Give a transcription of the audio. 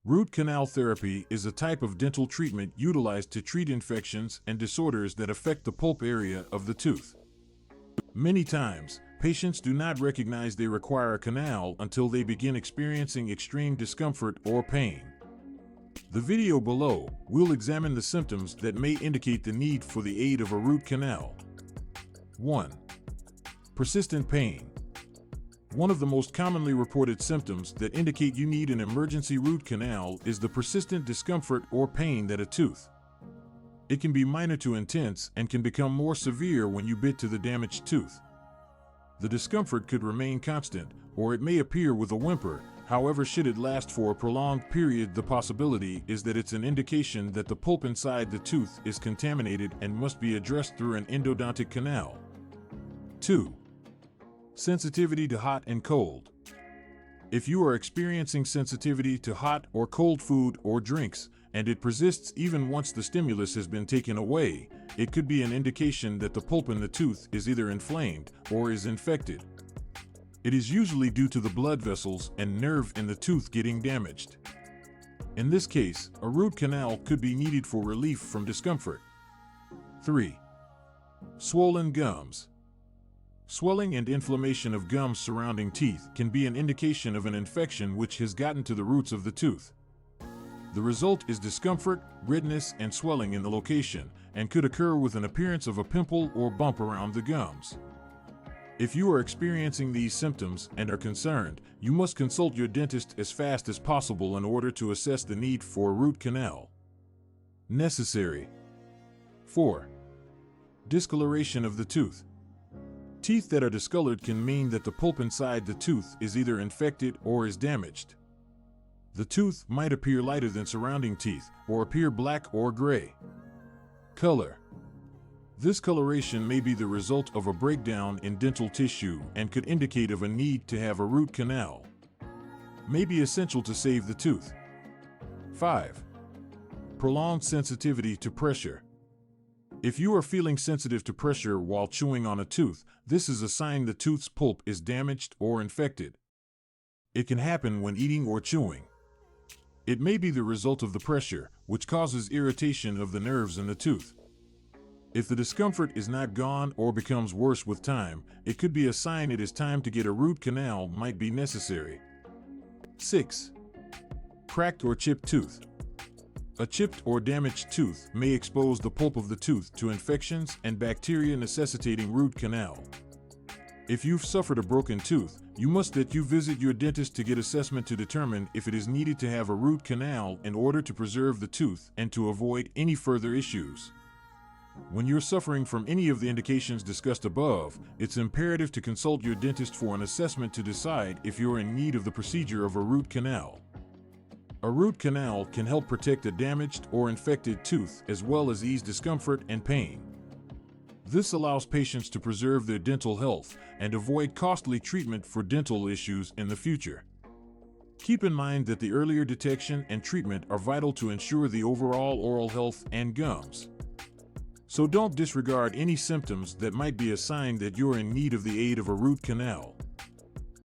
Root canal therapy is a type of dental treatment utilized to treat infections and disorders that affect the pulp area of the tooth. Many times, patients do not recognize they require a canal until they begin experiencing extreme discomfort or pain. The video below will examine the symptoms that may indicate the need for the aid of a root canal. 1. Persistent pain. One of the most commonly reported symptoms that indicate you need an emergency root canal is the persistent discomfort or pain at a tooth. It can be minor to intense and can become more severe when you bit to the damaged tooth. The discomfort could remain constant, or it may appear with a whimper. However, should it last for a prolonged period, the possibility is that it's an indication that the pulp inside the tooth is contaminated and must be addressed through an endodontic canal. 2. Sensitivity to hot and cold. If you are experiencing sensitivity to hot or cold food or drinks, and it persists even once the stimulus has been taken away, it could be an indication that the pulp in the tooth is either inflamed or is infected. It is usually due to the blood vessels and nerve in the tooth getting damaged. In this case, a root canal could be needed for relief from discomfort. 3. Swollen gums. Swelling and inflammation of gums surrounding teeth can be an indication of an infection which has gotten to the roots of the tooth. The result is discomfort, redness, and swelling in the location, and could occur with an appearance of a pimple or bump around the gums. If you are experiencing these symptoms and are concerned, you must consult your dentist as fast as possible in order to assess the need for a root canal. Necessary. 4. Discoloration of the tooth. Teeth that are discolored can mean that the pulp inside the tooth is either infected or is damaged. The tooth might appear lighter than surrounding teeth, or appear black or gray. Color. This coloration may be the result of a breakdown in dental tissue and could indicate of a need to have a root canal. May be essential to save the tooth. 5. Prolonged sensitivity to pressure. If you are feeling sensitive to pressure while chewing on a tooth, this is a sign the tooth's pulp is damaged or infected. It can happen when eating or chewing. It may be the result of the pressure, which causes irritation of the nerves in the tooth. If the discomfort is not gone or becomes worse with time, it could be a sign it is time to get a root canal might be necessary. 6. Cracked or chipped tooth. A chipped or damaged tooth may expose the pulp of the tooth to infections and bacteria necessitating root canal. If you've suffered a broken tooth, you must visit your dentist to get assessment to determine if it is needed to have a root canal in order to preserve the tooth and to avoid any further issues. When you're suffering from any of the indications discussed above, it's imperative to consult your dentist for an assessment to decide if you're in need of the procedure of a root canal. A root canal can help protect a damaged or infected tooth as well as ease discomfort and pain. This allows patients to preserve their dental health and avoid costly treatment for dental issues in the future. Keep in mind that the earlier detection and treatment are vital to ensure the overall oral health and gums. So don't disregard any symptoms that might be a sign that you're in need of the aid of a root canal.